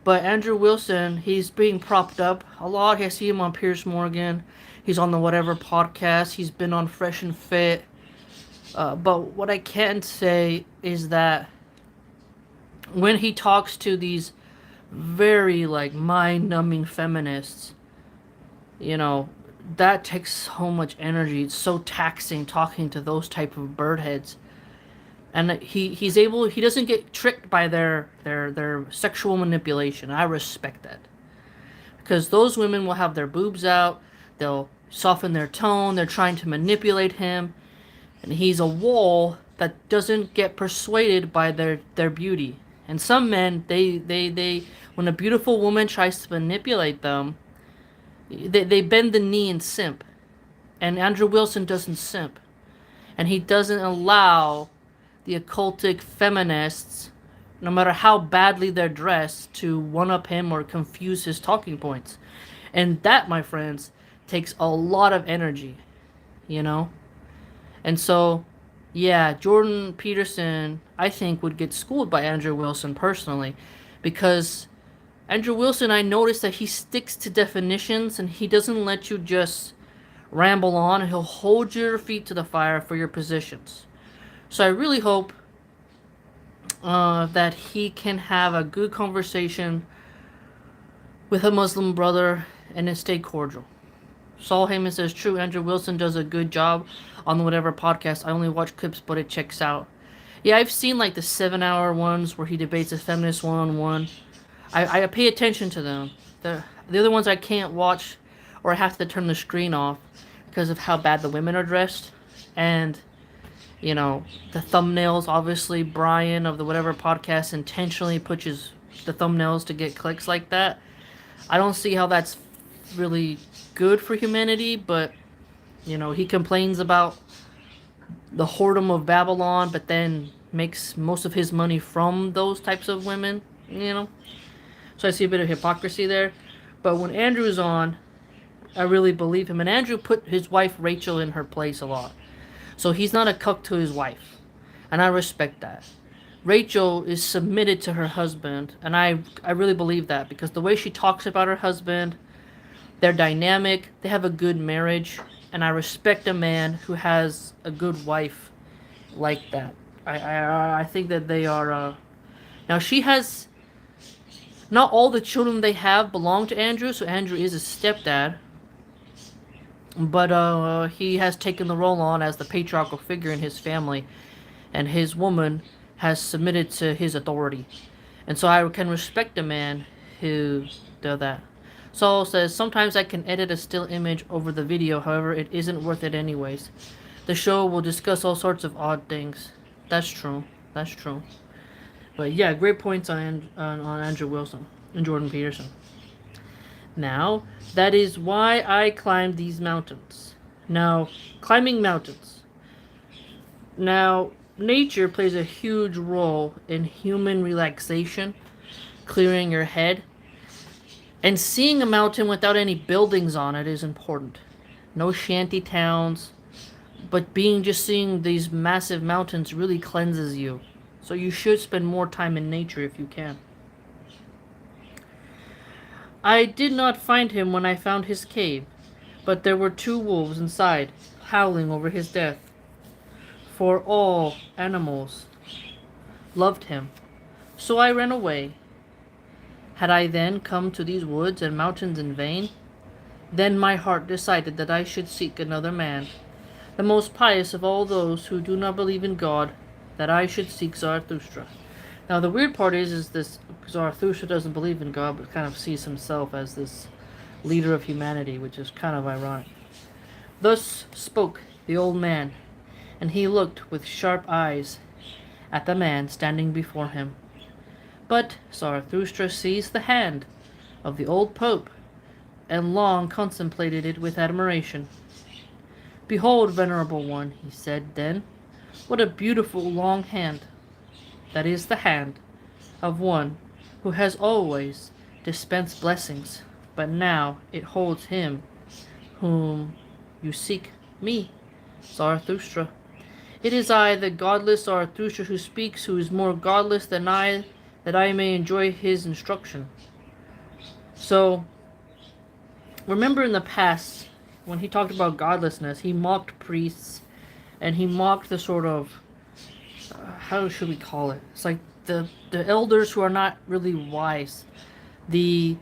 But Andrew Wilson, he's being propped up a lot. I see him on Piers Morgan. He's on the Whatever podcast. He's been on Fresh and Fit. But what I can say is that when he talks to these very like mind-numbing feminists, you know, that takes so much energy. It's so taxing talking to those type of birdheads. And he doesn't get tricked by their sexual manipulation. I respect that. Because those women will have their boobs out, they'll soften their tone, they're trying to manipulate him, and he's a wall that doesn't get persuaded by their beauty. And some men, they when a beautiful woman tries to manipulate them, they bend the knee and simp. And Andrew Wilson doesn't simp. And he doesn't allow the occultic feminists, no matter how badly they're dressed, to one-up him or confuse his talking points. And that, my friends, takes a lot of energy, you know? And so, yeah, Jordan Peterson, I think, would get schooled by Andrew Wilson personally, because Andrew Wilson, I noticed that he sticks to definitions and he doesn't let you just ramble on, and he'll hold your feet to the fire for your positions. So I really hope that he can have a good conversation with a Muslim brother and stay cordial. Saul Heyman says, true, Andrew Wilson does a good job on the Whatever podcast. I only watch clips, but it checks out. Yeah, I've seen like the 7-hour ones where he debates a feminist one-on-one. I pay attention to them. The other ones I can't watch, or I have to turn the screen off because of how bad the women are dressed. And, you know, the thumbnails, obviously, Brian of the Whatever podcast intentionally pushes the thumbnails to get clicks like that. I don't see how that's really good for humanity, but, you know, he complains about the whoredom of Babylon, but then makes most of his money from those types of women, you know. So I see a bit of hypocrisy there. But when Andrew's on, I really believe him. And Andrew put his wife Rachel in her place a lot. So he's not a cuck to his wife. And I respect that. Rachel is submitted to her husband. And I really believe that. Because the way she talks about her husband, they're dynamic. They have a good marriage. And I respect a man who has a good wife like that. I think that they are... Now she has... Not all the children they have belong to Andrew, so Andrew is a stepdad. But he has taken the role on as the patriarchal figure in his family, and his woman has submitted to his authority. And so I can respect a man who does that. Saul says, sometimes I can edit a still image over the video, however, it isn't worth it anyways. The show will discuss all sorts of odd things. That's true. That's true. But yeah, great points on Andrew Wilson and Jordan Peterson. Now, that is why I climbed these mountains. Now, climbing mountains. Now, nature plays a huge role in human relaxation, clearing your head. And seeing a mountain without any buildings on it is important. No shanty towns, but seeing these massive mountains really cleanses you. So you should spend more time in nature if you can. I did not find him when I found his cave, but there were 2 wolves inside, howling over his death. For all animals loved him, so I ran away. Had I then come to these woods and mountains in vain? Then my heart decided that I should seek another man, the most pious of all those who do not believe in God, that I should seek Zarathustra. Now the weird part is this Zarathustra doesn't believe in God, but kind of sees himself as this leader of humanity, which is kind of ironic. Thus spoke the old man, and he looked with sharp eyes at the man standing before him. But Zarathustra seized the hand of the old pope, and long contemplated it with admiration. Behold, venerable one, he said then, what a beautiful long hand. That is the hand of one who has always dispensed blessings, but now it holds him whom you seek, me, Zarathustra. It is I, the godless Zarathustra, who speaks, who is more godless than I, that I may enjoy his instruction. So, remember in the past, when he talked about godlessness, he mocked priests, and he mocked the sort of, how should we call it? It's like the elders who are not really wise, the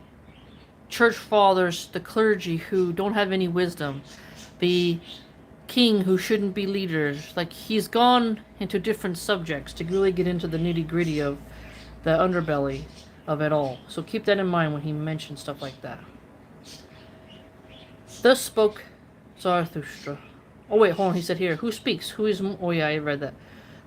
church fathers, the clergy who don't have any wisdom, the king who shouldn't be leaders. Like, he's gone into different subjects to really get into the nitty gritty of the underbelly of it all. So keep that in mind when he mentions stuff like that. Thus spoke Zarathustra. Oh wait, hold on, he said here, who speaks? Who is... Oh yeah, I read that.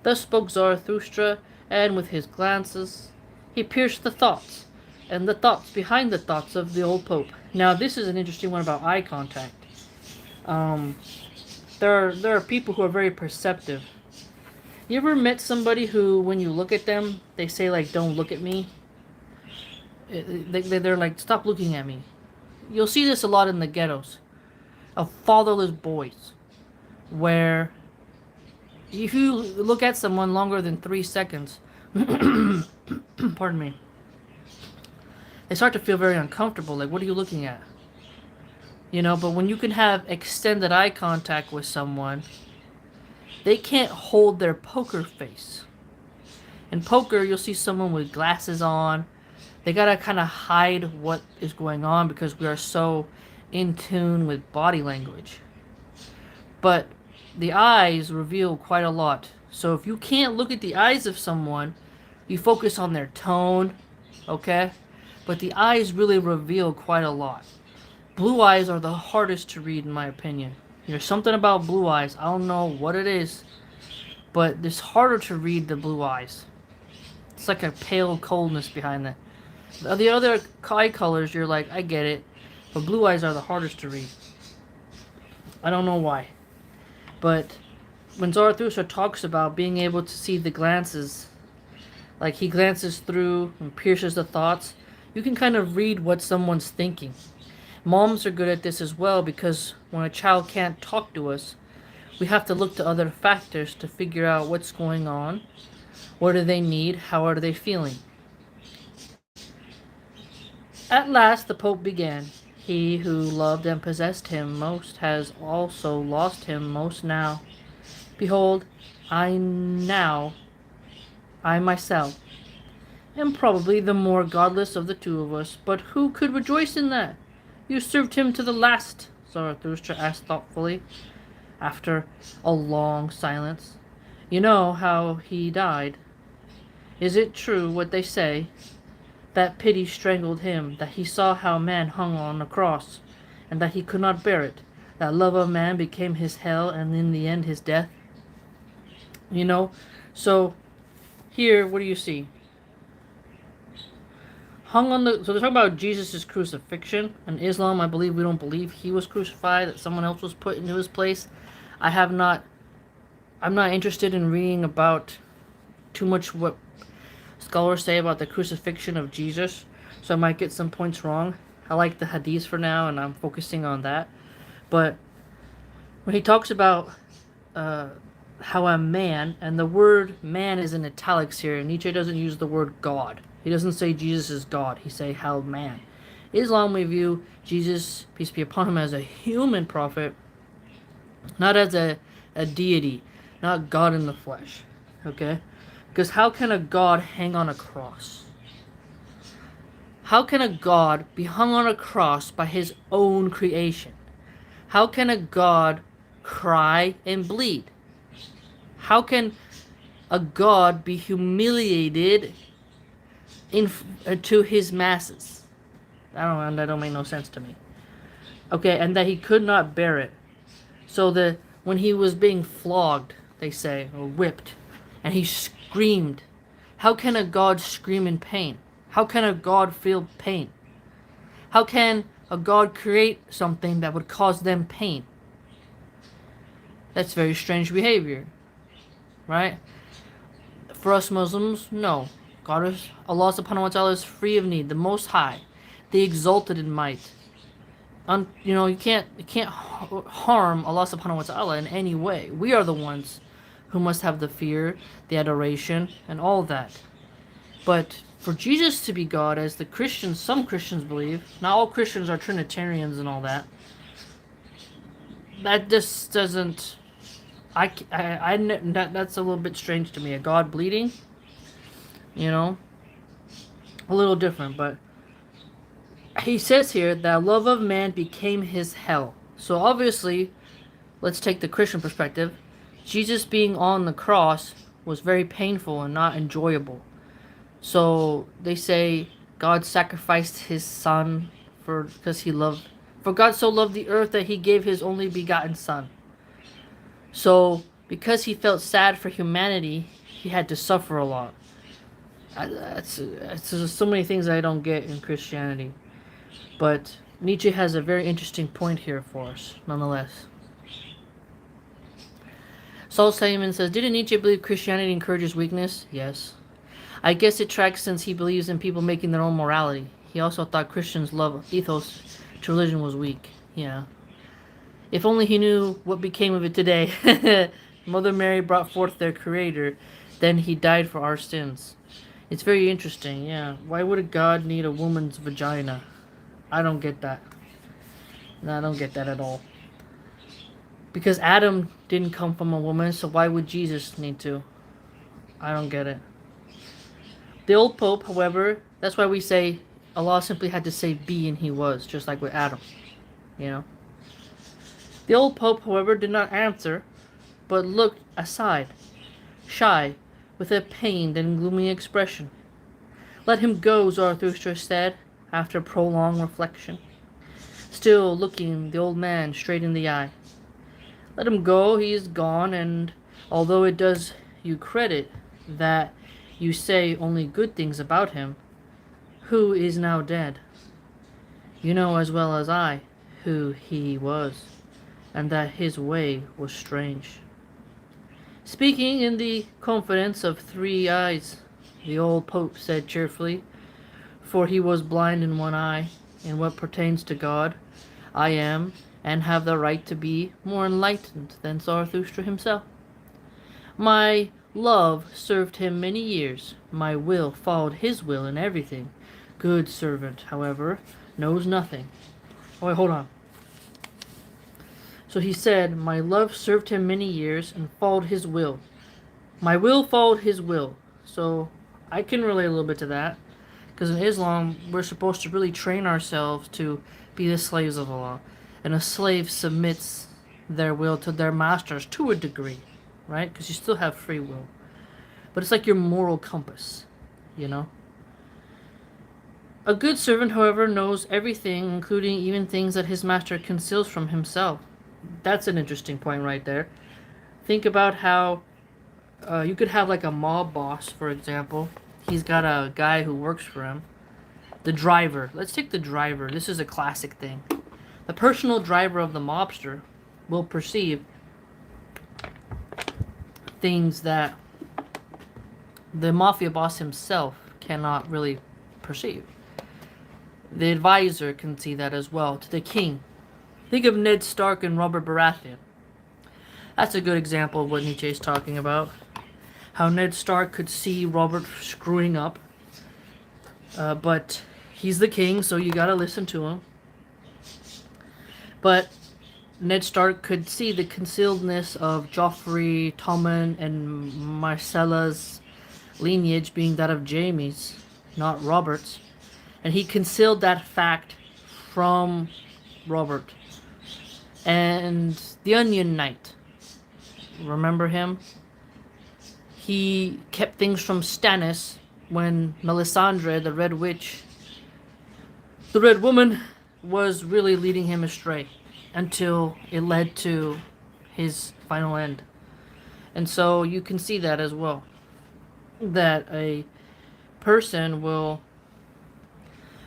Thus spoke Zarathustra, and with his glances he pierced the thoughts, and the thoughts behind the thoughts of the old Pope. Now this is an interesting one about eye contact. There are people who are very perceptive. You ever met somebody who, when you look at them, they say like, "Don't look at me"? They're like, "Stop looking at me." You'll see this a lot in the ghettos of fatherless boys, where if you look at someone longer than 3 seconds, pardon me, they start to feel very uncomfortable. Like, what are you looking at? You know, but when you can have extended eye contact with someone, they can't hold their poker face. In poker, you'll see someone with glasses on. They gotta kind of hide what is going on because we are so in tune with body language. But the eyes reveal quite a lot. So if you can't look at the eyes of someone, you focus on their tone, okay? But the eyes really reveal quite a lot. Blue eyes are the hardest to read, in my opinion. There's something about blue eyes. I don't know what it is, but it's harder to read the blue eyes. It's like a pale coldness behind that. The other eye colors, you're like, I get it. But blue eyes are the hardest to read. I don't know why. But when Zarathustra talks about being able to see the glances, like he glances through and pierces the thoughts, you can kind of read what someone's thinking. Moms are good at this as well, because when a child can't talk to us, we have to look to other factors to figure out what's going on, what do they need, how are they feeling. At last the Pope began. He who loved and possessed him most has also lost him most now. Behold, I myself, am probably the more godless of the two of us, but who could rejoice in that? You served him to the last, Zarathustra asked thoughtfully, after a long silence. You know how he died. Is it true what they say? That pity strangled him, that he saw how man hung on a cross, and that he could not bear it. That love of man became his hell, and in the end his death. You know, so here, what do you see? So they're talking about Jesus' crucifixion. In Islam, I believe we don't believe he was crucified, that someone else was put into his place. I'm not interested in reading about too much what scholars say about the crucifixion of Jesus, so I might get some points wrong. I like the hadiths for now, and I'm focusing on that. But when he talks about how a man, and the word man is in italics here, Nietzsche doesn't use the word God. He doesn't say Jesus is God. He say how man. Islam, we view Jesus, peace be upon him, as a human prophet, not as a deity, not God in the flesh. Okay? Because how can a God hang on a cross? How can a God be hung on a cross by his own creation? How can a God cry and bleed? How can a God be humiliated to his masses? That don't make no sense to me. Okay, and that he could not bear it. So when he was being flogged, they say, or whipped, and he screamed. How can a God scream in pain? How can a God feel pain? How can a God create something that would cause them pain? That's very strange behavior, right? For us Muslims, no. Allah subhanahu wa ta'ala is free of need, the Most High, the exalted in might. You can't harm Allah subhanahu wa ta'ala in any way. We are the ones who must have the fear, the adoration, and all that. But for Jesus to be God, as some Christians believe, not all Christians are Trinitarians and all that. That just doesn't. That's a little bit strange to me. A God bleeding, a little different. But he says here that love of man became his hell. So obviously, let's take the Christian perspective. Jesus being on the cross was very painful and not enjoyable. So they say God sacrificed his son for God so loved the earth that he gave his only begotten son. So because he felt sad for humanity, he had to suffer a lot. It's so many things I don't get in Christianity. But Nietzsche has a very interesting point here for us, nonetheless. Saul Simon says, didn't Nietzsche believe Christianity encourages weakness? Yes. I guess it tracks since he believes in people making their own morality. He also thought Christians' love ethos to religion was weak. Yeah. If only he knew what became of it today. Mother Mary brought forth their Creator, then he died for our sins. It's very interesting, yeah. Why would a God need a woman's vagina? I don't get that. No, I don't get that at all. Because Adam didn't come from a woman, so why would Jesus need to? I don't get it. The old Pope, however, that's why we say Allah simply had to say be and he was, just like with Adam. The old Pope, however, did not answer, but looked aside, shy, with a pained and gloomy expression. Let him go, Zarathustra said, after prolonged reflection, still looking the old man straight in the eye. Let him go, he is gone, and although it does you credit that you say only good things about him, who is now dead? You know as well as I who he was, and that his way was strange. Speaking in the confidence of 3 eyes, the old Pope said cheerfully, for he was blind in one eye, in what pertains to God, I am, and have the right to be, more enlightened than Zarathustra himself. My love served him many years, my will followed his will in everything. Good servant, however, knows nothing. Oh, wait, hold on. So he said, my love served him many years and followed his will. My will followed his will. So I can relate a little bit to that. Because in Islam, we're supposed to really train ourselves to be the slaves of Allah. And a slave submits their will to their masters to a degree, right? Because you still have free will. But it's like your moral compass, A good servant, however, knows everything, including even things that his master conceals from himself. That's an interesting point right there. Think about how you could have like a mob boss, for example. He's got a guy who works for him. The driver. Let's take the driver. This is a classic thing. The personal driver of the mobster will perceive things that the mafia boss himself cannot really perceive. The advisor can see that as well, to the king. Think of Ned Stark and Robert Baratheon. That's a good example of what Nietzsche is talking about. How Ned Stark could see Robert screwing up. But he's the king, so you gotta listen to him. But Ned Stark could see the concealedness of Joffrey, Tommen, and Marcella's lineage being that of Jaime's, not Robert's. And he concealed that fact from Robert. And the Onion Knight, remember him? He kept things from Stannis when Melisandre, the Red Witch, the Red Woman, was really leading him astray until it led to his final end. And so you can see that as well. That a person will,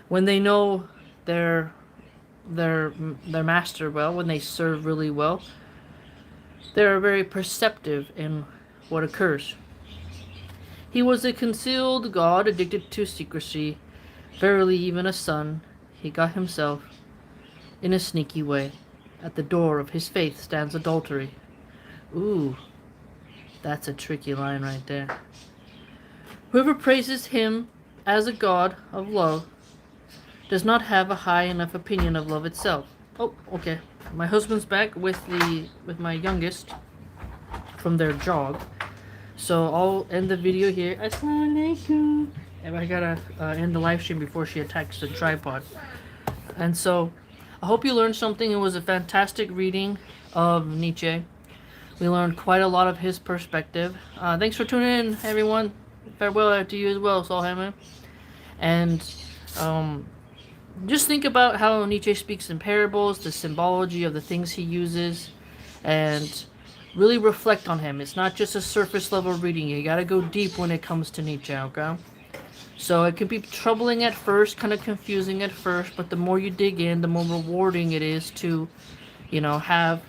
when they know their master well, when they serve really well, they're very perceptive in what occurs. He was a concealed god addicted to secrecy, verily even a son. He got himself, in a sneaky way. At the door of his faith stands adultery. Ooh, that's a tricky line right there. Whoever praises him as a god of love, does not have a high enough opinion of love itself. Oh, okay. My husband's back with my youngest from their jog. So I'll end the video here. Assalamualaikum. And I gotta end the live stream before she attacks the tripod. And so I hope you learned something. It was a fantastic reading of Nietzsche. We learned quite a lot of his perspective. Thanks for tuning in, everyone. Farewell to you as well, Solheim. And just think about how Nietzsche speaks in parables, the symbology of the things he uses, and really reflect on him. It's not just a surface level reading. You gotta go deep when it comes to Nietzsche, okay? So it can be troubling at first, kind of confusing at first, but the more you dig in, the more rewarding it is to, have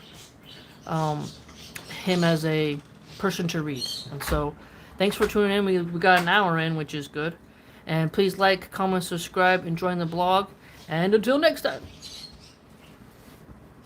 him as a person to read. And so thanks for tuning in. We got an hour in, which is good. And please like, comment, subscribe, and join the blog. And until next time.